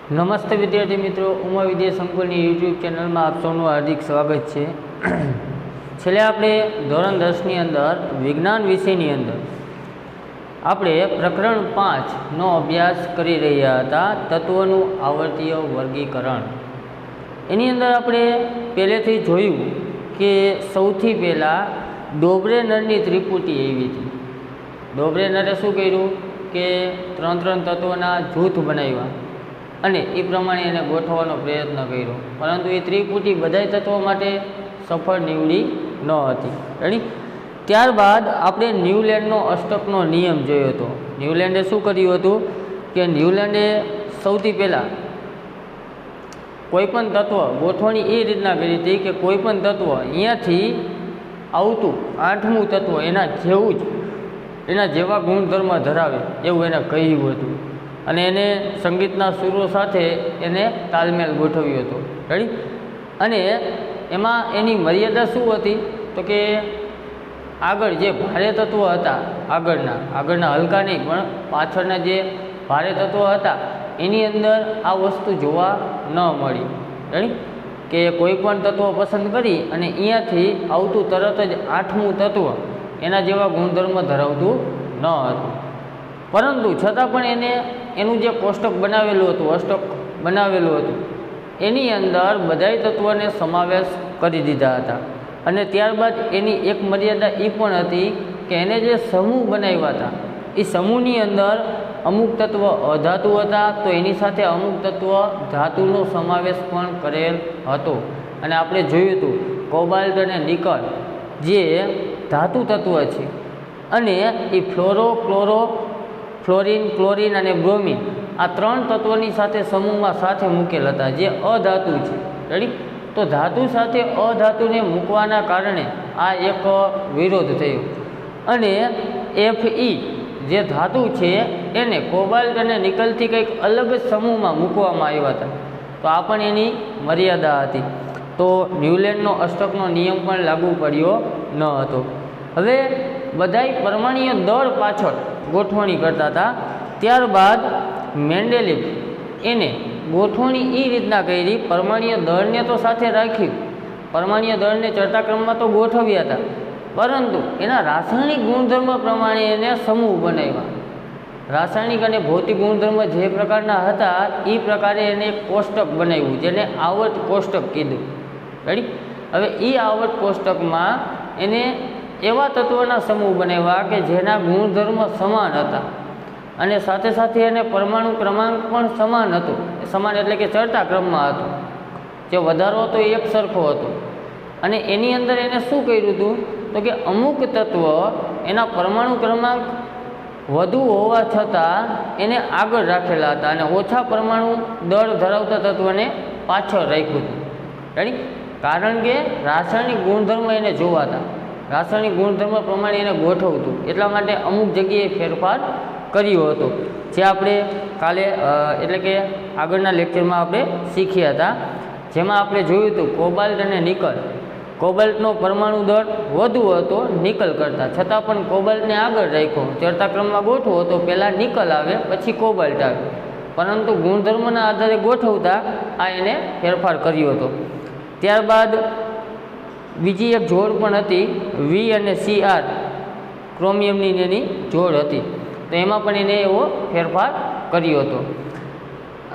નમસ્તે વિદ્યાર્થી મિત્રો, ઉમા વિદ્યા સંકુલની યુટ્યુબ ચેનલમાં આપ સૌનું હાર્દિક સ્વાગત છે। છેલ્લે આપણે ધોરણ 10ની અંદર વિજ્ઞાન વિષયની અંદર આપણે પ્રકરણ 5નો અભ્યાસ કરી રહ્યા હતા, તત્વોનું આવર્તીય વર્ગીકરણ। એની અંદર આપણે પહેલેથી જોયું કે સૌથી પહેલાં ડોબ્રેનરની ત્રિપુટી આવી હતી। ડોબ્રેનરે શું કર્યું કે ત્રણ તત્વોના જૂથ બનાવ્યા અને એ પ્રમાણે એને ગોઠવવાનો પ્રયત્ન કર્યો, પરંતુ એ ત્રિપુટી બધાય તત્વો માટે સફળ નીવડી ન હતી। ત્યારબાદ આપણે ન્યૂલેન્ડનો અષ્ટકનો નિયમ જોયો હતો। ન્યૂલેન્ડે શું કર્યું હતું કે ન્યૂલેન્ડે સૌથી પહેલાં કોઈપણ તત્વ ગોઠવણી એ રીતના કરી હતી કે કોઈપણ તત્વ અહીંયાથી આવતું 8મું તત્વ એના જેવું જ એના જેવા ગુણધર્મ ધરાવે એવું એને કહ્યું હતું અને એને સંગીતના સૂરો સાથે એને તાલમેલ ગોઠવ્યો હતો। રેડી? અને એમાં એની મર્યાદા શું હતી તો કે આગળ જે ભારે તત્વો હતા, આગળના હલકા નહીં પણ પાછળના જે ભારે તત્વો હતા એની અંદર આ વસ્તુ જોવા ન મળી। રેડી? કે કોઈ પણ તત્વ પસંદ કરી અને અહીંયાથી આવતું તરત જ 8મું તત્વ એના જેવા ગુણધર્મ ધરાવતું ન હતું, પરંતુ છતાં પણ એનું જે કોષ્ટક બનાવેલું હતું, અષ્ટક બનાવેલું હતું, એની અંદર બધાય તત્વોને સમાવેશ કરી દીધા હતા। અને ત્યારબાદ એની એક મર્યાદા એ પણ હતી કે એને જે સમૂહ બનાવ્યા હતા એ સમૂહની અંદર અમુક તત્વ અધાતુ હતા તો એની સાથે અમુક તત્વ ધાતુનો સમાવેશ પણ કરેલ હતો। અને આપણે જોયું હતું કોબાલ્ટ અને નિકલ જે ધાતુ તત્વ છે અને એ ફ્લોરો, ક્લોરો, ફ્લોરિન, ક્લોરિન અને બ્રોમિન આ 3 તત્વોની સાથે સમૂહમાં સાથે મૂકેલ હતા જે અધાતુ છે। રેડી? તો ધાતુ સાથે અધાતુને મૂકવાના કારણે આ એક વિરોધ થયો અને Fe જે ધાતુ છે એને કોબાલ્ટ અને નિકલથી કંઈક અલગ જ સમૂહમાં મૂકવામાં આવ્યા હતા, તો આ પણ એની મર્યાદા હતી। તો ન્યૂલેન્ડનો અષ્ટકનો નિયમ પણ લાગુ પડ્યો ન હતો। હવે બધાય પરમાણ્વીય દળ પાછળ ગોઠવણી કરતા હતા। ત્યારબાદ મેન્ડેલિવ એને ગોઠવણી એ રીતના કરી, પરમાણ્વીય દળને તો સાથે રાખ્યું, પરમાણ્વીય દળને ચડતા ક્રમમાં તો ગોઠવ્યા હતા, પરંતુ એના રાસાયણિક ગુણધર્મ પ્રમાણે એને સમૂહ બનાવ્યા। રાસાયણિક અને ભૌતિક ગુણધર્મ જે પ્રકારના હતા એ પ્રકારે એને એક કોષ્ટક બનાવ્યું જેને આવર્ત કોષ્ટક કીધું। રેડી? હવે એ આવર્ત કોષ્ટકમાં એને એવા તત્વોના સમૂહ બનાવ્યા કે જેના ગુણધર્મ સમાન હતા અને સાથે સાથે એને પરમાણુ ક્રમાંક પણ સમાન હતો, સમાન એટલે કે ચડતા ક્રમમાં હતો, જે વધારો હતો એ એક સરખો હતો। અને એની અંદર એને શું કર્યું હતું તો કે અમુક તત્વ એના પરમાણુ ક્રમાંક વધુ હોવા છતાં એને આગળ રાખેલા હતા અને ઓછા પરમાણુ દળ ધરાવતા તત્વને પાછળ રાખ્યું હતું। રેડી? કારણ કે રાસાયણિક ગુણધર્મ એને જોવાતા, રાસાયણિક ગુણધર્મ પ્રમાણે એને ગોઠવતું, એટલા માટે અમુક જગ્યાએ ફેરફાર કર્યો હતો, જે આપણે કાલે એટલે કે આગળના લેક્ચરમાં આપણે શીખ્યા હતા, જેમાં આપણે જોયું હતું કોબાલ્ટ અને નિકલ। કોબાલ્ટનો પરમાણુ દળ વધુ હતો નિકલ કરતાં, છતાં પણ કોબાલ્ટને આગળ રાખ્યો, ચડતા ક્રમમાં ગોઠવો તો પહેલાં નિકલ આવે પછી કોબાલ્ટ આવે, પરંતુ ગુણધર્મના આધારે ગોઠવતા આ એને ફેરફાર કર્યો હતો। ત્યારબાદ બીજી એક જોડ પણ હતી, વી અને Cr ક્રોમિયમની એની જોડ હતી, તો એમાં પણ એને એવો ફેરફાર કર્યો હતો।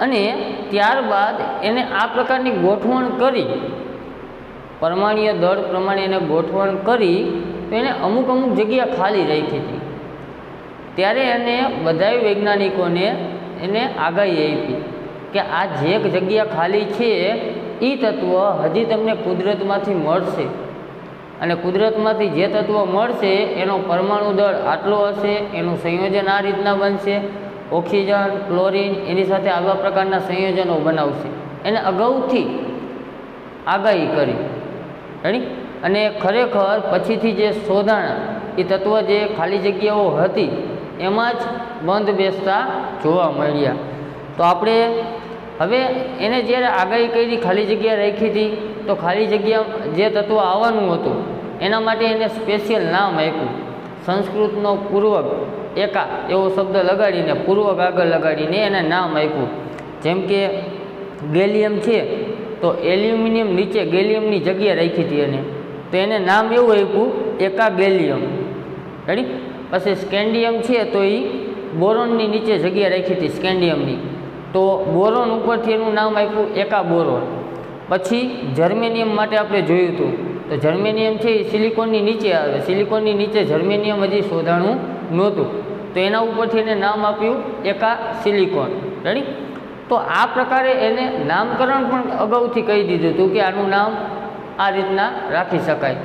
અને ત્યારબાદ એને આ પ્રકારની ગોઠવણ કરી, પરમાણ્વીય દળ પ્રમાણે એને ગોઠવણ કરી તો એને અમુક જગ્યા ખાલી રાખી હતી। ત્યારે એને બધાય વૈજ્ઞાનિકોને એને આગાહી આપી કે આ જે જગ્યા ખાલી છે એ તત્વ હજી તમને કુદરતમાંથી મળશે અને કુદરતમાંથી જે તત્વ મળશે એનો પરમાણુ દળ આટલો હશે, એનું સંયોજન આ રીતના બનશે, ઓક્સિજન, ક્લોરિન એની સાથે આવા પ્રકારના સંયોજનો બનાવશે, એને અગાઉથી આગાહી કરી। રેડી? અને ખરેખર પછીથી જે શોધાણા એ તત્વ જે ખાલી જગ્યાઓ હતી એમાં જ બંધ બેસતા જોવા મળ્યા। તો આપણે હવે એને જ્યારે આગાહી કરી, ખાલી જગ્યા રાખી હતી, તો ખાલી જગ્યા જે તત્વ આવવાનું હતું એના માટે એને સ્પેશિયલ નામ આપ્યું, સંસ્કૃતનો પૂર્વક એકા એવો શબ્દ લગાડીને પૂર્વક આગળ લગાડીને એને નામ આપ્યું જેમ કે ગેલિયમ છે તો એલ્યુમિનિયમ નીચે ગેલિયમની જગ્યા રાખી હતી એને, તો એને નામ એવું આપ્યું એકા ગેલિયમ. રેડી. પછી સ્કેન્ડિયમ છે તો એ બોરોનની નીચે જગ્યા રાખી હતી સ્કેન્ડિયમની, તો બોરોન ઉપરથી એનું નામ આપ્યું એકા બોરોન. પછી જર્મેનિયમ માટે આપણે જોયું હતું, તો જર્મેનિયમ છે એ સિલિકોનની નીચે આવે, સિલિકોનની નીચે જર્મેનિયમ હજી શોધાણું નહોતું, તો એના ઉપરથી એને નામ આપ્યું એકા સિલિકોન. રેડી. તો આ પ્રકારે એને નામકરણ પણ અગાઉથી કહી દીધું હતું કે આનું નામ આ રીતના રાખી શકાય.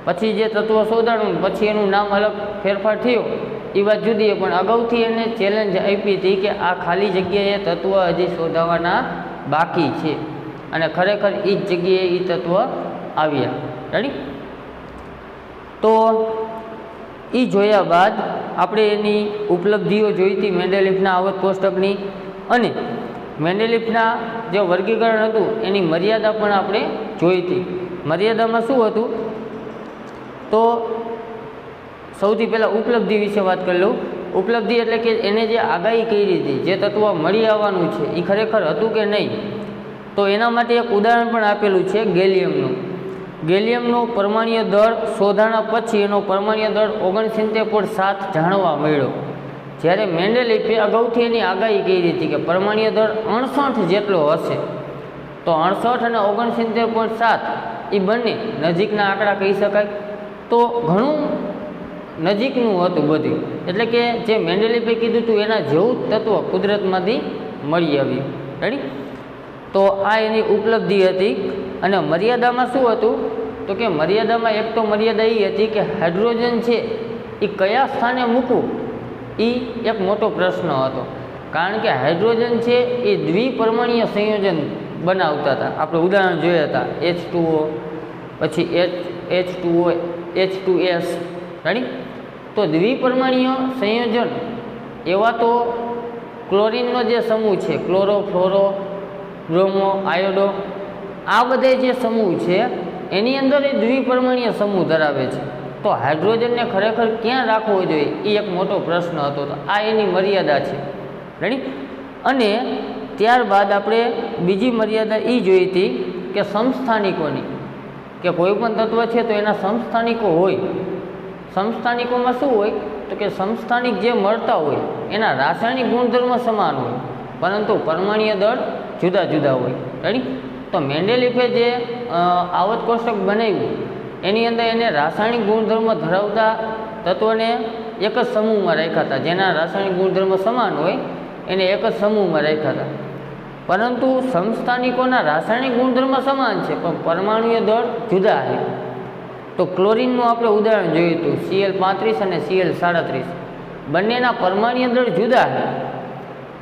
પછી જે તત્વ શોધાણું પછી એનું નામ અલગ ફેરફાર થયો એ વાત જુદી, પણ અગાઉથી એને ચેલેન્જ આપી હતી કે આ ખાલી જગ્યાએ તત્વ હજી શોધાવાના બાકી છે, અને ખરેખર એ જ જગ્યાએ એ તત્વ આવ્યા. રેડી. તો એ જોયા બાદ આપણે એની ઉપલબ્ધિઓ જોઈ હતી મેન્ડેલિફના આવર્ત કોષ્ટકની, અને મેન્ડેલિફના જે વર્ગીકરણ હતું એની મર્યાદા પણ આપણે જોઈ હતી. મર્યાદામાં શું હતું, તો સૌથી પહેલાં ઉપલબ્ધિ વિશે વાત કરી લઉં. ઉપલબ્ધિ એટલે કે એને જે આગાહી કરી હતી, જે તત્વ મળી આવવાનું છે એ ખરેખર હતું કે નહીં, તો એના માટે એક ઉદાહરણ પણ આપેલું છે ગેલિયમનું. ગેલિયમનો પરમાણ્વીય દળ શોધાણા પછી એનો પરમાણ્વીય દળ 69.7 જાણવા મળ્યો, જ્યારે મેન્ડેલિફે અગાઉથી એની આગાહી કરી હતી કે પરમાણ્વીય દળ 68 જેટલો હશે. તો 68 અને 69.7 એ બંને નજીકના આંકડા કહી શકાય, તો ઘણું નજીકનું હતું બધું. એટલે કે જે મેન્ડેલિફે કીધું હતું એના જેવું તત્વ કુદરતમાંથી મળી આવ્યું. રેડી. તો આ એની ઉપલબ્ધિ હતી. અને મર્યાદામાં શું હતું, તો કે મર્યાદામાં એક તો મર્યાદા એ હતી કે હાઇડ્રોજન છે એ કયા સ્થાને મૂકવું એ એક મોટો પ્રશ્ન હતો, કારણ કે હાઇડ્રોજન છે એ દ્વિપરમાણ્વીય સંયોજન બનાવતા હતા. આપણે ઉદાહરણ જોયા હતા H2O, પછી H2O, H2S. રાઈટ. તો દ્વિપરમાણ્વીય સંયોજન એવા તો ક્લોરિનનો જે સમૂહ છે, ક્લોરો, ફ્લોરો, બ્રોમો, આયોડો, આ બધે જે સમૂહ છે એની અંદર એ દ્વિપરમાણ્વીય સમૂહ ધરાવે છે. તો હાઇડ્રોજનને ખરેખર ક્યાં રાખવો જોઈએ એ એક મોટો પ્રશ્ન હતો. તો આ એની મર્યાદા છે. રેડી. અને ત્યારબાદ આપણે બીજી મર્યાદા એ જોઈ હતી કે સમસ્થાનિકોની, કે કોઈ પણ તત્વ છે તો એના સમસ્થાનિકો હોય. સમસ્થાનિકોમાં શું હોય, તો કે સમસ્થાનિક જે મળતા હોય એના રાસાયણિક ગુણધર્મ સમાન હોય, પરંતુ પરમાણ્વીય દળ જુદા જુદા હોય. રેડી. તો મેન્ડેલિફે જે આવર્ત કોષ્ટક બનાવ્યું એની અંદર એને રાસાયણિક ગુણધર્મ ધરાવતા તત્વોને એક જ સમૂહમાં રાખ્યા હતા, જેના રાસાયણિક ગુણધર્મ સમાન હોય એને એક જ સમૂહમાં રાખ્યા હતા. પરંતુ સમસ્થાનિકોના રાસાયણિક ગુણધર્મ સમાન છે પણ પરમાણુય દળ જુદા છે. તો ક્લોરિનનું આપણે ઉદાહરણ જોયું હતું, Cl35 અને Cl37. બંનેના પરમાણુય દળ જુદા છે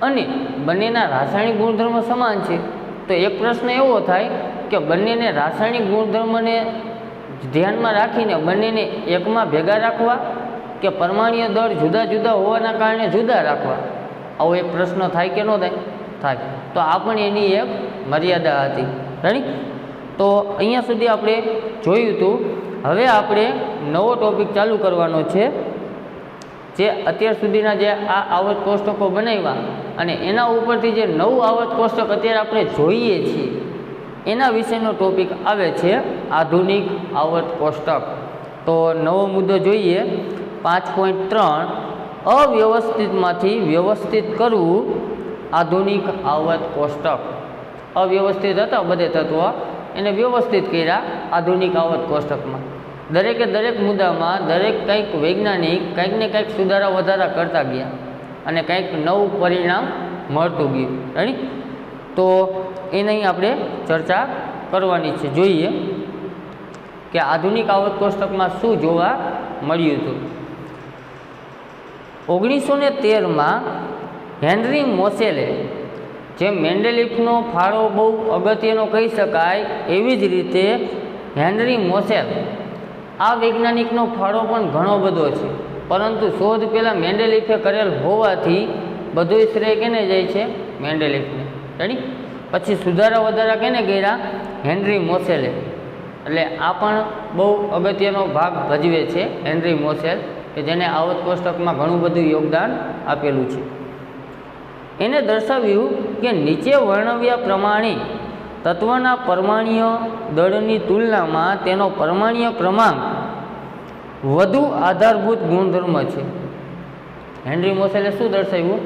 અને બંનેના રાસાયણિક ગુણધર્મ સમાન છે. તો એક પ્રશ્ન એવો થાય કે બંનેને રાસાયણિક ગુણધર્મને ધ્યાનમાં રાખીને બંનેને એકમાં ભેગા રાખવા કે પરમાણુય દળ જુદા જુદા હોવાના કારણે જુદા રાખવા? આવો એક પ્રશ્ન થાય કે ન થાય? થાય. તો આ પણ એની એક મર્યાદા હતી. રાઈટ. તો અહીંયા સુધી આપણે જોયું હતું. હવે આપણે નવો ટોપિક ચાલુ કરવાનો છે, જે અત્યાર સુધીના જે આ આવર્ત કોષ્ટકો બનાવ્યા અને એના ઉપરથી જે નવું આવર્ત કોષ્ટક અત્યારે આપણે જોઈએ છીએ એના વિશેનો ટોપિક આવે છે આધુનિક આવર્ત કોષ્ટક. તો નવો મુદ્દો જોઈએ 5.3, અવ્યવસ્થિતમાંથી વ્યવસ્થિત કરવું આધુનિક આવર્ત કોષ્ટક. અવ્યવસ્થિત હતા બધે તત્વો, એને વ્યવસ્થિત કર્યા આધુનિક આવર્ત કોષ્ટકમાં. દરેકે દરેક મુદ્દામાં દરેક કંઈક વૈજ્ઞાનિક કંઈક ને કંઈક સુધારા વધારા કરતા ગયા અને કંઈક નવું પરિણામ મળતું ગયું. રાઈટ. તો એની આપણે ચર્ચા કરવાની છે. જોઈએ કે આધુનિક આવર્ત કોષ્ટકમાં શું જોવા મળ્યું હતું. 1913માં હેનરી મોસેલે, જે મેન્ડેલિફનો ફાળો બહુ અગત્યનો કહી શકાય, એવી જ રીતે હેનરી મોસેલ આ વૈજ્ઞાનિકનો ફાળો પણ ઘણો બધો છે, પરંતુ શોધ પહેલાં મેન્ડેલિફે કરેલ હોવાથી બધું શ્રેય કેને જાય છે? મેન્ડેલિફને. રેડી. પછી સુધારા વધારા કેને કર્યા? હેનરી મોસેલે. એટલે આ પણ બહુ અગત્યનો ભાગ ભજવે છે હેનરી મોસેલ, કે જેને આવર્ત કોષ્ટકમાં ઘણું બધું યોગદાન આપેલું છે. એને દર્શાવ્યું કે નીચે વર્ણવ્યા પ્રમાણે તત્વના પરમાણ્વીય દળની તુલનામાં તેનો પરમાણ્વીય ક્રમાંક વધુ આધારભૂત ગુણધર્મ છે. હેનરી મોસેલે શું દર્શાવ્યું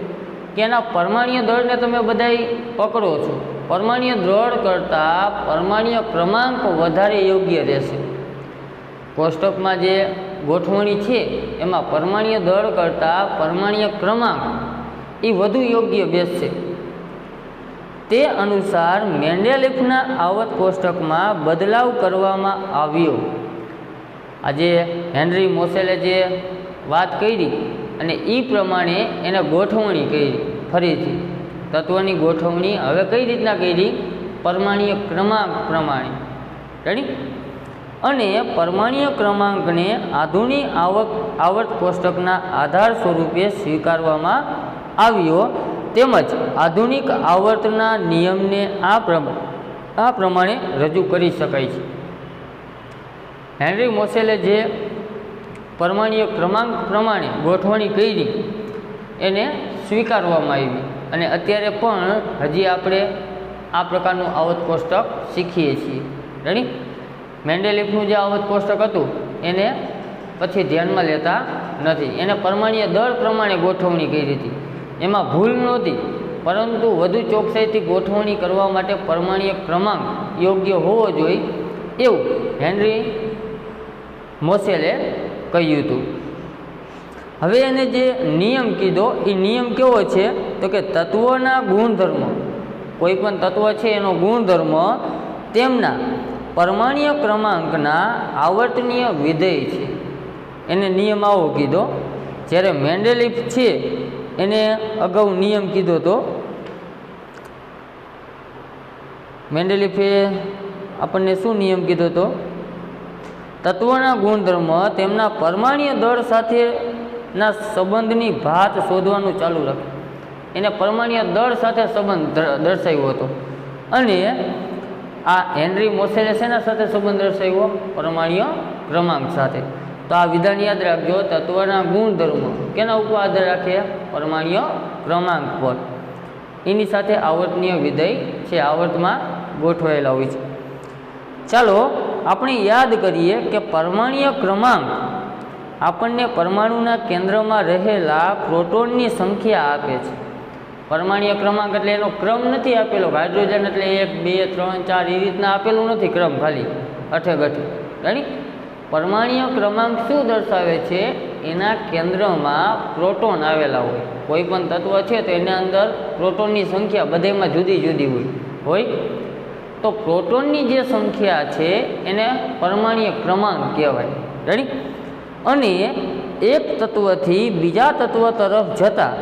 કે એના પરમાણ્વીય દળને તમે બધાય પકડો છો, પરમાણ્વીય દળ કરતાં પરમાણ્વીય ક્રમાંક વધારે યોગ્ય રહેશે. કોષ્ટકમાં જે ગોઠવણી છે એમાં પરમાણ્વીય દળ કરતાં પરમાણ્વીય ક્રમાંક એ વધુ યોગ્ય બેસશે. તે અનુસાર મેન્ડેલિફના આવર્ત કોષ્ટકમાં બદલાવ કરવામાં આવ્યો. આજે હેનરી મોસેલે જે વાત કરી અને એ પ્રમાણે એને ગોઠવણી કરી. ફરીથી તત્વની ગોઠવણી હવે કઈ રીતના કરી? પરમાણ્વીય ક્રમાંક પ્રમાણે. રેડી? અને પરમાણ્વીય ક્રમાંકને આધુનિક આવર્ત કોષ્ટકના આધાર સ્વરૂપે સ્વીકારવામાં આવ્યો, તેમજ આધુનિક આવર્તના નિયમને આ પ્રમાણે રજૂ કરી શકાય છે. હેનરી મોસેલે જે પરમાણ્વીય ક્રમાંક પ્રમાણે ગોઠવણી કરી એને સ્વીકારવામાં આવી અને અત્યારે પણ હજી આપણે આ પ્રકારનું આવર્ત કોષ્ટક શીખીએ છીએ. રેડી? મેન્ડેલિફનું જે આવર્ત કોષ્ટક હતું એને પછી ધ્યાનમાં લેતા નથી. એને પરમાણ્વીય દળ પ્રમાણે ગોઠવણી કરી હતી, એમાં ભૂલ નહોતી, પરંતુ વધુ ચોકસાઈથી ગોઠવણી કરવા માટે પરમાણ્વીય ક્રમાંક યોગ્ય હોવો જોઈએ એવું હેનરી મોસેલે કહ્યું હતું. હવે એને જે નિયમ કીધો એ નિયમ કેવો છે? તો કે તત્વોના ગુણધર્મ, કોઈ પણ તત્વ છે એનો ગુણધર્મ તેમના પરમાણ્વીય ક્રમાંકના આવર્તનીય વિધેય છે. એને નિયમ આવો કીધો. જ્યારે મેન્ડેલિફ છે એને અગાઉ નિયમ કીધો હતો. મેન્ડેલિફે આપણને શું નિયમ કીધો હતો? તત્વોના ગુણધર્મ તેમના પરમાણ્વીય દળ સાથેના સંબંધની ભાત શોધવાનું ચાલુ રાખે. એને પરમાણ્વીય દળ સાથે સંબંધ દર્શાવ્યો હતો. અને આ હેનરી મોસેલે શેના સાથે સંબંધ દર્શાવ્યો? પરમાણ્વીય ક્રમાંક સાથે. તો આ વિધાન યાદ રાખજો. તત્વના ગુણધર્મ કેના ઉપર આધાર રાખે? પરમાણ્વીય ક્રમાંક પર. એની સાથે આવર્તનીય વિધેય છે, આવર્તમાં ગોઠવાયેલા હોય છે. ચાલો આપણે યાદ કરીએ કે પરમાણ્વીય ક્રમાંક આપણને પરમાણુના કેન્દ્રમાં રહેલા પ્રોટોનની સંખ્યા આપે છે. પરમાણ્વીય ક્રમાંક એટલે એનો ક્રમ નથી આપેલો. હાઇડ્રોજન એટલે 1 2 3 4 એ રીતના આપેલું નથી ક્રમ, ખાલી અઠે ગઠે. રાઈટ? પરમાણ્વીય ક્રમાંક શું દર્શાવે છે? એના કેન્દ્રમાં પ્રોટોન આવેલા હોય. કોઈ પણ તત્વ છે તો એના અંદર પ્રોટોનની સંખ્યા બધામાં જુદી જુદી હોય. તો પ્રોટોનની જે સંખ્યા છે એને પરમાણ્વીય ક્રમાંક કહેવાય. રેડી? અને એક તત્વથી બીજા તત્વ તરફ જતા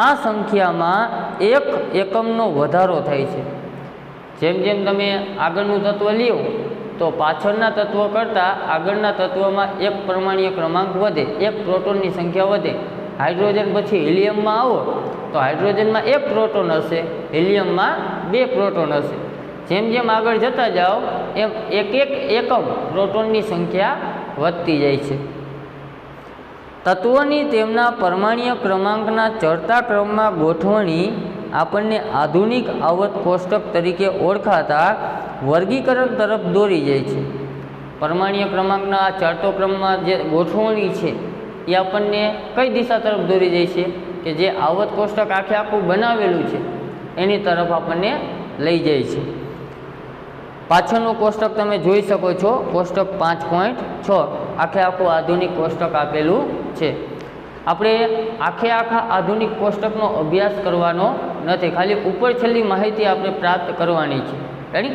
આ સંખ્યામાં એક એકમનો વધારો થાય છે. જેમ જેમ તમે આગળનું તત્વ લ્યો તો પાછળના તત્વ કરતાં આગળના તત્વમાં એક પરમાણ્વીય ક્રમાંક વધે, એક પ્રોટોનની સંખ્યા વધે. હાઇડ્રોજન પછી હિલિયમમાં આવો તો હાઇડ્રોજનમાં એક પ્રોટોન હશે, હિલિયમમાં 2 પ્રોટોન હશે. જેમ જેમ આગળ જતા જાઓ એમ એક એક એકમ પ્રોટોનની સંખ્યા વધતી જાય છે. તત્વોની તેમના પરમાણ્વીય ક્રમાંકના ચડતા ક્રમમાં ગોઠવણી આપણને આધુનિક આવર્ત કોષ્ટક તરીકે ઓળખાતા વર્ગીકરણ તરફ દોરી જાય છે. પરમાણ્વીય ક્રમાંકના ચડતો ક્રમમાં જે ગોઠવણી છે એ આપણને કઈ દિશા તરફ દોરી જાય છે? કે જે આવર્ત કોષ્ટક આખે આખું બનાવેલું છે એની તરફ આપણને લઈ જાય છે. પાછળનું કોષ્ટક તમે જોઈ શકો છો, કોષ્ટક 5.6 આખે આખું આધુનિક કોષ્ટક આપેલું છે. આપણે આખે આખા આધુનિક કોષ્ટકનો અભ્યાસ કરવાનો નથી, ખાલી ઉપર છેલ્લી માહિતી આપણે પ્રાપ્ત કરવાની છે. રેડી?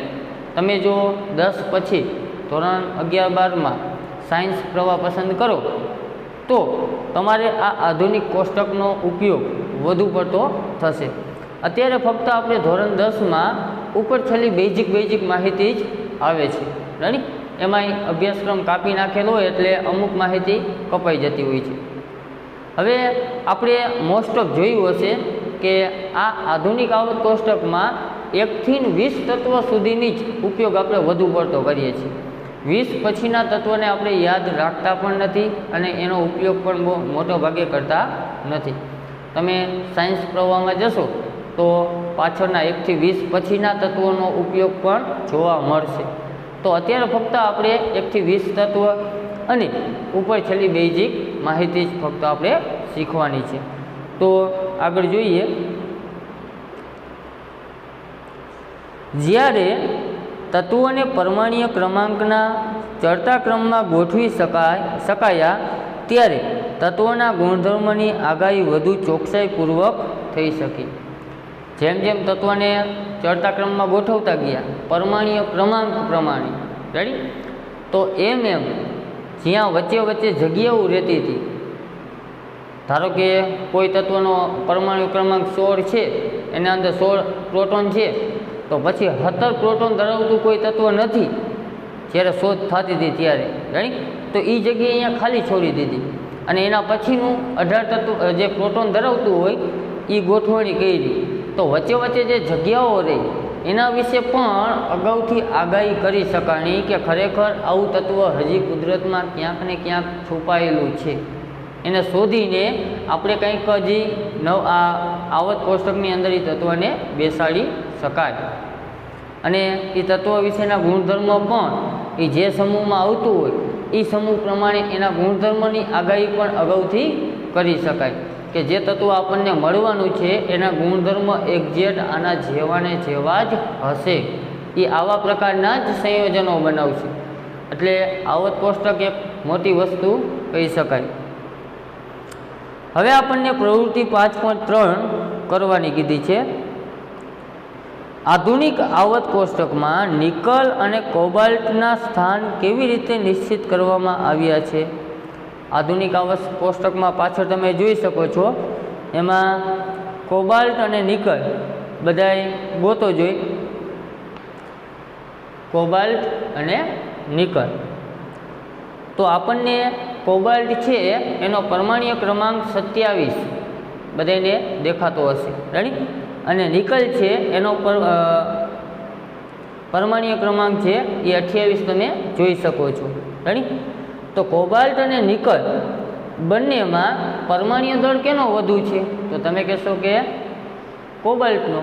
તમે જો 10 પછી ધોરણ 11-12માં સાયન્સ પ્રવાહ પસંદ કરો તો તમારે આ આધુનિક કોષ્ટકનો ઉપયોગ વધુ પડતો થશે. અત્યારે ફક્ત આપણે ધોરણ 10માં ઉપર છેલ્લી બેઝિક માહિતી જ આવે છે. રાઈટ? એમાંય અભ્યાસક્રમ કાપી નાખેલો હોય એટલે અમુક માહિતી કપાઈ જતી હોય છે. હવે આપણે મોસ્ટ ઓફ જોયું હશે કે આ આધુનિક આવર્ત કોષ્ટકમાં 1 થી 20 તત્વ સુધીની જ ઉપયોગ આપણે વધુ પડતો કરીએ છીએ. 20 પછીના તત્વને આપણે યાદ રાખતા પણ નથી અને એનો ઉપયોગ પણ બહુ મોટો ભાગે કરતા નથી. તમે સાયન્સ પ્રવાહમાં જશો તો પાછળના 1 થી 20 પછીના તત્વોનો ઉપયોગ પણ જોવા મળશે. તો અત્યારે ફક્ત આપણે 1 થી 20 તત્વ અને ઉપર છેલ્લી બેઝિક માહિતી જ ફક્ત આપણે શીખવાની છે. તો આગળ જોઈએ. જ્યારે તત્વોને પરમાણ્વીય ક્રમાંકના ચડતા ક્રમમાં ગોઠવી શકાયા ત્યારે તત્વોના ગુણધર્મની આગાહી વધુ ચોકસાઈપૂર્વક થઈ શકે. જેમ જેમ તત્વને ચડતા ક્રમમાં ગોઠવતા ગયા પરમાણ્વીય ક્રમાંક પ્રમાણે, રેડી, તો એમ જ્યાં વચ્ચે વચ્ચે જગ્યાઓ રહેતી હતી, ધારો કે કોઈ તત્વનો પરમાણુ ક્રમાંક 16 છે, એના અંદર 16 પ્રોટોન છે, તો પછી 17 પ્રોટોન ધરાવતું કોઈ તત્વ નથી જ્યારે શોધ થતી હતી ત્યારે, રાઈટ. તો એ જગ્યાએ અહીંયા ખાલી છોડી દીધી અને એના પછીનું 18 તત્વ જે પ્રોટોન ધરાવતું હોય એ ગોઠવણી કરી. તો વચ્ચે વચ્ચે જે જગ્યાઓ રહી એના વિશે પણ અગાઉથી આગાહી કરી શકાણી કે ખરેખર આવું તત્વ હજી કુદરતમાં ક્યાંક ને ક્યાંક છુપાયેલું છે. એને શોધીને આપણે કંઈક હજી આવત કોષ્ટકની અંદર એ તત્વને બેસાડી શકાય. અને એ તત્વ વિશેના ગુણધર્મો પણ એ જે સમૂહમાં આવતું હોય એ સમૂહ પ્રમાણે એના ગુણધર્મોની આગાહી પણ અગાઉથી કરી શકાય કે જે તત્વ આપણને મળવાનું છે એના ગુણધર્મ એક્ઝેક્ટ આના જેવાને જેવા જ હશે. એ આવા પ્રકારના જ સંયોજનો બનાવશે. એટલે આવત કોષ્ટક એક મોટી વસ્તુ કહી શકાય. હવે આપણને પ્રવૃત્તિ 5.3 કરવાની કીધી છે. આધુનિક આવત કોષ્ટકમાં નિકલ અને કોબાલ્ટના સ્થાન કેવી રીતે નિશ્ચિત કરવામાં આવ્યા છે? આધુનિક આવત કોષ્ટકમાં પાછળ તમે જોઈ શકો છો, એમાં કોબાલ્ટ અને નિકલ બધાય ગોતો જોઈ. કોબાલ્ટ અને નિકલ, તો આપણને કોબાલ્ટ છે એનો પરમાણ્વીય ક્રમાંક 27 બધાને દેખાતો હશે, રેડી. અને નિકલ છે એનો પરમાણ્વીય ક્રમાંક છે એ 28 તમે જોઈ શકો છો, રેડી. તો કોબાલ્ટ અને નિકલ બંનેમાં પરમાણ્વીય દળ કેનો વધુ છે? તો તમે કહેશો કે કોબાલ્ટનો.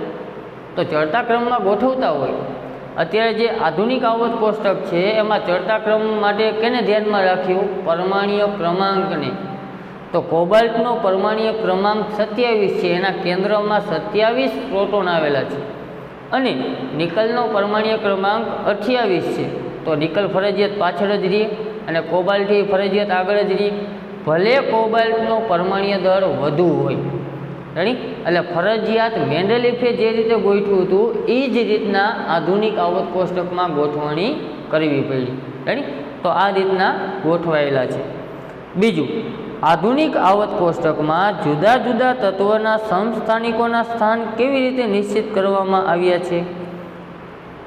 તો ચડતા ક્રમમાં ગોઠવતા હોય, અત્યારે જે આધુનિક આવત કોષ્ટક છે એમાં ચડતા ક્રમ માટે કેને ધ્યાનમાં રાખ્યું? પરમાણ્વીય ક્રમાંકને. તો કોબાલ્ટનો પરમાણ્વીય ક્રમાંક 27 છે, એના કેન્દ્રમાં 27 પ્રોટોન આવેલા છે. અને નિકલનો પરમાણ્વીય ક્રમાંક 28 છે. તો નિકલ ફરજિયાત પાછળ જ રહી અને કોબાલ્ટ ફરજિયાત આગળ જ રહી, ભલે કોબાલ્ટનો પરમાણ્વીય દળ વધુ હોય, રેડી. એટલે ફરજિયાત મેન્ડેલિફે જે રીતે ગોઠવ્યું હતું એ જ રીતના આધુનિક આવત કોષ્ટકમાં ગોઠવણી કરવી પડી, રેડી. તો આ રીતના ગોઠવાયેલા છે. બીજું, આધુનિક આવત કોષ્ટકમાં જુદા જુદા તત્વોના સમસ્થાનિકોના સ્થાન કેવી રીતે નિશ્ચિત કરવામાં આવ્યા છે?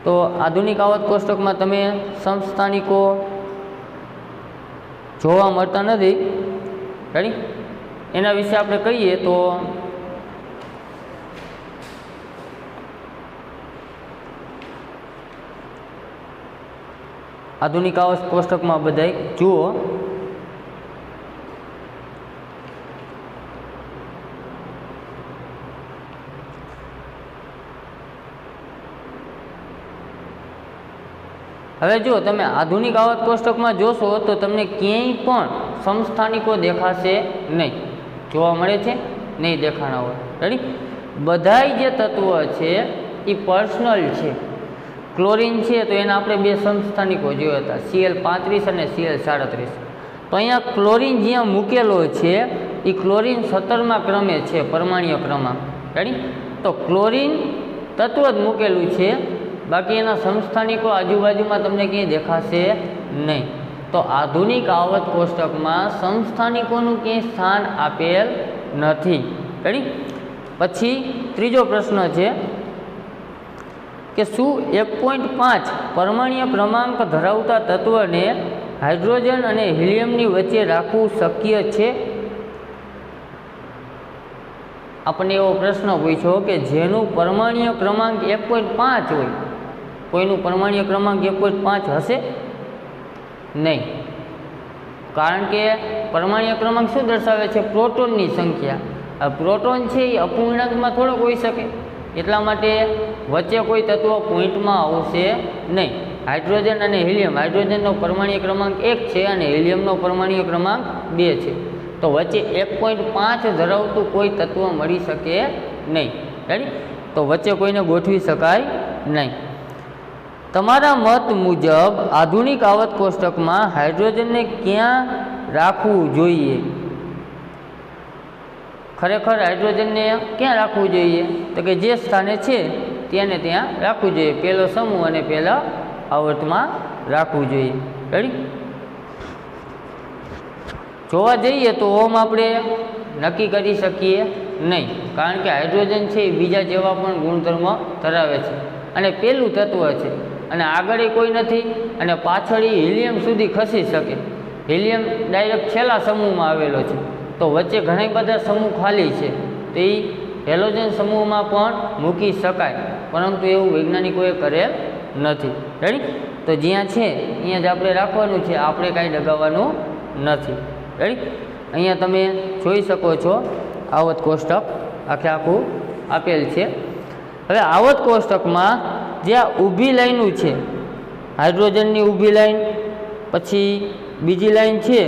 તો આધુનિક આવત કોષ્ટકમાં તમે સમસ્થાનિકો જોવા મળતા નથી, રેડી. એના વિશે આપણે કહીએ તો આધુનિક આવત કોષ્ટકમાં બધાય જુઓ. હવે જો તમે આધુનિક આવત કોષ્ટકમાં જોશો તો તમને ક્યાંય પણ સમસ્થાનિકો દેખાશે નહીં. જોવા મળે છે? નહીં દેખાણા હોય, રેડી. બધાય જે તત્વો છે એ પર્સનલ છે. ક્લોરીન છે તો એના આપણે 2 સમસ્થાનિકો જોયા હતા, Cl35 અને Cl37. તો અહીંયા ક્લોરીન જ્યાં મૂકેલો છે એ ક્લોરીન 17મા ક્રમે છે પરમાણ્વીય ક્રમાંક, રેડી. તો ક્લોરીન તત્વ જ મૂકેલું છે, બાકી એના સમસ્થાનિકો આજુબાજુમાં તમને ક્યાંય દેખાશે નહીં. તો આધુનિક આવત કોષ્ટકમાં સમસ્થાનિકોનું ક્યાંય સ્થાન આપેલ નથી, રેડી. પછી ત્રીજો પ્રશ્ન છે કે શું 1.5 પરમાણ્વીય ક્રમાંક ધરાવતા તત્વને હાઇડ્રોજન અને હિલિયમની વચ્ચે રાખવું શક્ય છે? આપણને એવો પ્રશ્ન પૂછ્યો કે જેનું પરમાણ્વીય ક્રમાંક 1.5 હોય, કોઈનું પરમાણ્વીય ક્રમાંક 1.5 હશે નહીં. કારણ કે પરમાણ્વીય ક્રમાંક શું દર્શાવે છે? પ્રોટોનની સંખ્યા. આ પ્રોટોન છે એ અપૂર્ણાંકમાં થોડોક હોઈ શકે, એટલા માટે વચ્ચે કોઈ તત્વ પોઈન્ટમાં આવશે નહીં. હાઇડ્રોજન અને હિલિયમ, હાઇડ્રોજનનો પરમાણ્વીય ક્રમાંક 1 છે અને હિલિયમનો પરમાણ્વીય ક્રમાંક 2 છે, તો વચ્ચે 1.5 ધરાવતું કોઈ તત્વ મળી શકે નહીં. રેડી? તો વચ્ચે કોઈને ગોઠવી શકાય નહીં. તમારા મત મુજબ આધુનિક આવર્ત કોષ્ટકમાં હાઇડ્રોજનને ક્યાં રાખવું જોઈએ? ખરેખર હાઇડ્રોજનને ક્યાં રાખવું જોઈએ? તો કે જે સ્થાને છે તેને ત્યાં રાખવું જોઈએ, પહેલો સમૂહ અને પહેલા આવર્તમાં રાખવું જોઈએ. રેડી? જોવા જઈએ તો ઓમ આપણે નક્કી કરી શકીએ નહીં, કારણ કે હાઇડ્રોજન છે એ બીજા જેવા પણ ગુણધર્મ ધરાવે છે અને પહેલું તત્વ છે અને આગળ કોઈ નથી અને પાછળ હિલિયમ સુધી ખસી શકે. હિલિયમ ડાયરેક્ટ છેલ્લા સમૂહમાં આવેલો છે, તો વચ્ચે ઘણા બધા સમૂહ ખાલી છે, તો એ હેલોજન સમૂહમાં પણ મૂકી શકાય, પરંતુ એવું વૈજ્ઞાનિકોએ કરેલ નથી. રેડી? તો જ્યાં છે અહીંયા જ આપણે રાખવાનું છે, આપણે કાંઈ ડગાવવાનું નથી. રેડી? અહીંયા તમે જોઈ શકો છો આવર્ત કોષ્ટક આખું આપેલ છે. હવે આવર્ત કોષ્ટકમાં જે આ ઊભી લાઈનો છે, હાઇડ્રોજનની ઊભી લાઈન, પછી બીજી લાઈન છે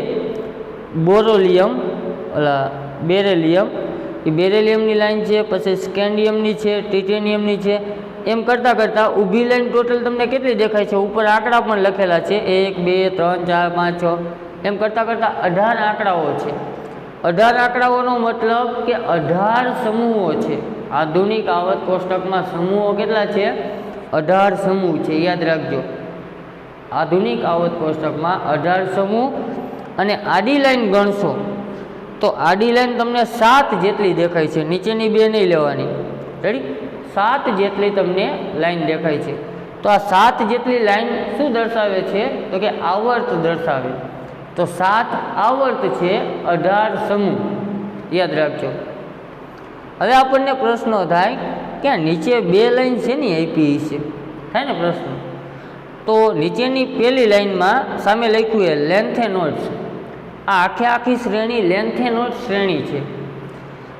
બોરોલિયમ બેરેલિયમ, એ બેરેલિયમની લાઈન છે, પછી સ્કેન્ડિયમની છે, ટિટેનિયમની છે, એમ કરતાં કરતાં ઊભી લાઈન ટોટલ તમને કેટલી દેખાય છે? ઉપર આંકડા પણ લખેલા છે, 1 2 3 4 5 6, એમ કરતાં કરતાં 18 આંકડાઓ છે. 18 આંકડાઓનો મતલબ કે 18 સમૂહો છે. આધુનિક આવર્ત કોષ્ટકમાં સમૂહો કેટલા છે? 18 સમૂહ છે, યાદ રાખજો. આધુનિક આવર્ત કોષ્ટકમાં 18 સમૂહ. અને આડી લાઈન ગણશો તો આડી લાઈન તમને 7 જેટલી દેખાય છે, નીચેની 2 નહીં લેવાની. રેડી? 7 જેટલી તમને લાઈન દેખાય છે. તો આ 7 જેટલી લાઈન શું દર્શાવે છે? તો કે આવર્ત દર્શાવે. તો 7 આવર્ત છે, 18 સમૂહ, યાદ રાખજો. હવે આપણને પ્રશ્ન થાય કે નીચે 2 લાઈન છે ને આપી છે, થાય ને પ્રશ્ન. તો નીચેની પહેલી લાઈનમાં સામે લખ્યું છે લેન્થેનોઇડ્સ. આ આખી શ્રેણી લેન્થેનોઇડ શ્રેણી છે.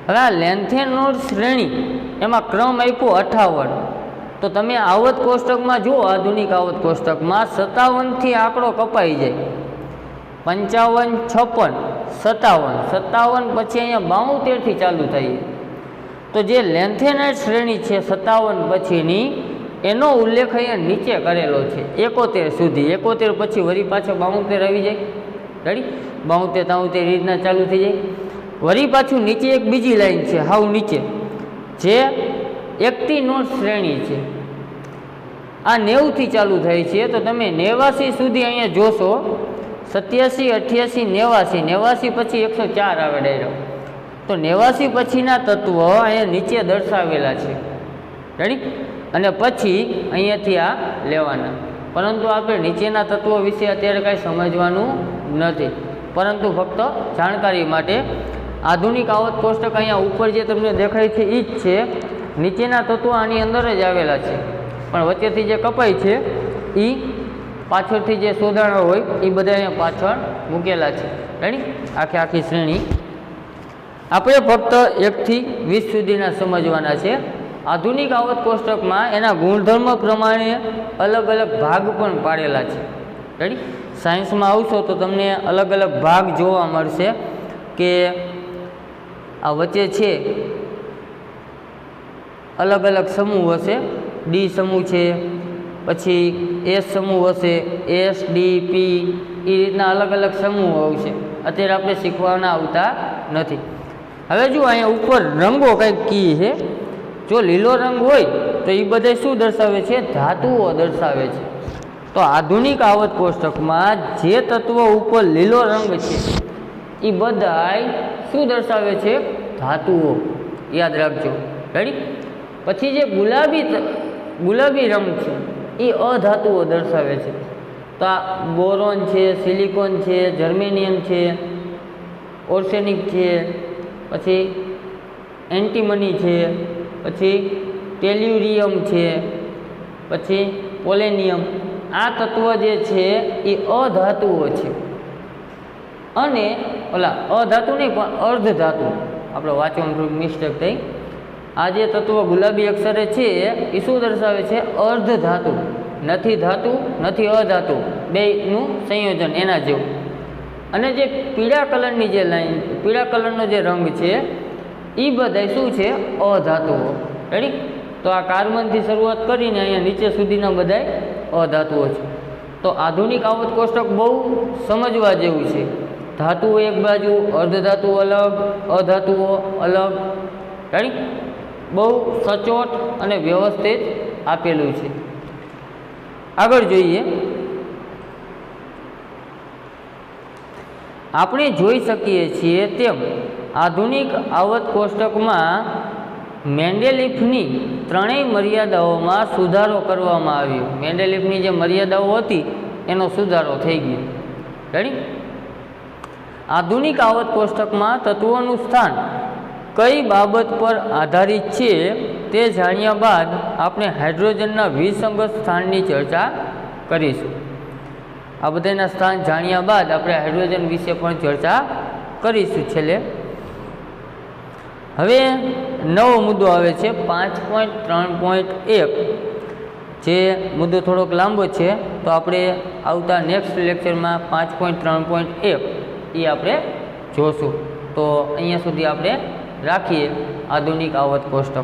હવે આ લેન્થેનોઇડ શ્રેણી એમાં ક્રમ આપ્યો 58. તો તમે આવર્ત કોષ્ટકમાં જુઓ, આધુનિક આવર્ત કોષ્ટકમાં 57થી આંકડો કપાઈ જાય, 55 56 57 પછી અહીંયા 72થી ચાલુ થાય. તો જે લેન્થેનાઇડ શ્રેણી છે 57 પછીની, એનો ઉલ્લેખ અહીંયા નીચે કરેલો છે 71 સુધી. 71 પછી વળી પાછો 72 આવી જાય. રેડી? 72 73 રીતના ચાલુ થઈ જાય. વળી પાછું નીચે એક બીજી લાઈન છે હાવ નીચે, જે એક્ટિનોઇડ શ્રેણી છે. આ 90થી ચાલુ થાય છે. તો તમે 89 સુધી અહીંયા જોશો, 87 88 89 પછી 104 આવે ડાયરેક્ટ. તો 89 પછીના તત્વો અહીંયા નીચે દર્શાવેલા છે. રેડી? અને પછી અહીંયાથી આ લેવાના. પરંતુ આપણે નીચેના તત્વો વિશે અત્યારે કાંઈ સમજવાનું નથી, પરંતુ ફક્ત જાણકારી માટે આધુનિક આવર્ત કોષ્ટક અહીંયા ઉપર જે તમને દેખાય છે એ જ છે. નીચેના તત્વો આની અંદર જ આવેલા છે, પણ વચ્ચેથી જે કપાય છે એ પાછળથી જે શોધાણો હોય એ બધા અહીંયા પાછળ મૂકેલા છે. રેડી? આખી શ્રેણી આપણે ફક્ત 1 થી 20 સુધીના સમજવાના છે. આધુનિક આવર્ત કોષ્ટકમાં એના ગુણધર્મ પ્રમાણે અલગ અલગ ભાગ પણ પાડેલા છે. રેડી? સાયન્સમાં આવશો તો તમને અલગ અલગ ભાગ જોવા મળશે કે આ વચ્ચે છે અલગ અલગ સમૂહ હશે. ડી સમૂહ છે, પછી એસ સમૂહ હશે, એસ ડી પી, એ રીતના અલગ અલગ સમૂહ આવશે. અત્યારે આપણે શીખવાના આવતા નથી. હવે જો અહીંયા ઉપર રંગો કંઈક કી છે. જો લીલો રંગ હોય તો એ બધા શું દર્શાવે છે? ધાતુઓ દર્શાવે છે. તો આધુનિક આવર્ત કોષ્ટકમાં જે તત્વો ઉપર લીલો રંગ છે એ બધાય શું દર્શાવે છે? ધાતુઓ. યાદ રાખજો. રેડી? પછી જે ગુલાબી રંગ છે એ અધાતુઓ દર્શાવે છે. તો આ બોરોન છે, સિલિકોન છે, જર્મેનિયમ છે, ઓર્સેનિક છે, પછી એન્ટીમની છે, પછી ટેલ્યુરિયમ છે, પછી પોલેનિયમ. આ તત્વ જે છે એ અધાતુઓ છે. અને ઓલા અધાતુ નહીં પણ અર્ધધાતુ, આપણે વાંચવામાં થોડીક મિસ્ટેક થઈ. આ જે તત્વ ગુલાબી અક્ષરે છે એ શું દર્શાવે છે? અર્ધ ધાતુ. નથી ધાતુ નથી અધાતુ, બેયનું સંયોજન એના જેવું. અને જે પીળા કલરની જે લાઈન, પીળા કલરનો જે રંગ છે એ બધાય શું છે? અધાતુઓ. રેડી? તો આ કાર્બનથી શરૂઆત કરીને અહીંયા નીચે સુધીના બધાય અધાતુઓ છે. તો આધુનિક આવત કોષ્ટક બહુ સમજવા જેવું છે. ધાતુઓ એક બાજુ, અર્ધધાતુઓ અલગ, અધાતુઓ અલગ. રેડી? બહુ સચોટ અને વ્યવસ્થિત આપેલું છે. આગળ જોઈએ. આપણે જોઈ શકીએ છીએ તેમ આધુનિક આવત કોષ્ટકમાં મેન્ડેલિફની ત્રણેય મર્યાદાઓમાં સુધારો કરવામાં આવ્યો. મેન્ડેલિફની જે મર્યાદાઓ હતી એનો સુધારો થઈ ગયો. રેડી? આધુનિક આવત કોષ્ટકમાં તત્વોનું સ્થાન કઈ બાબત પર આધારિત છે તે જાણ્યા બાદ આપણે હાઇડ્રોજનના વિસંગત સ્થાનની ચર્ચા કરીશું. આ બધાના સ્થાન જાણ્યા બાદ આપણે હાઇડ્રોજન વિશે પણ ચર્ચા કરીશું છેલ્લે. હવે નવો મુદ્દો આવે છે 5.3.1. જે મુદ્દો થોડોક લાંબો છે, તો આપણે આવતા નેક્સ્ટ લેક્ચરમાં 5.3.1 એ આપણે જોશું. તો અહીંયા સુધી આપણે રાખીએ આધુનિક આવત કોષ્ટક.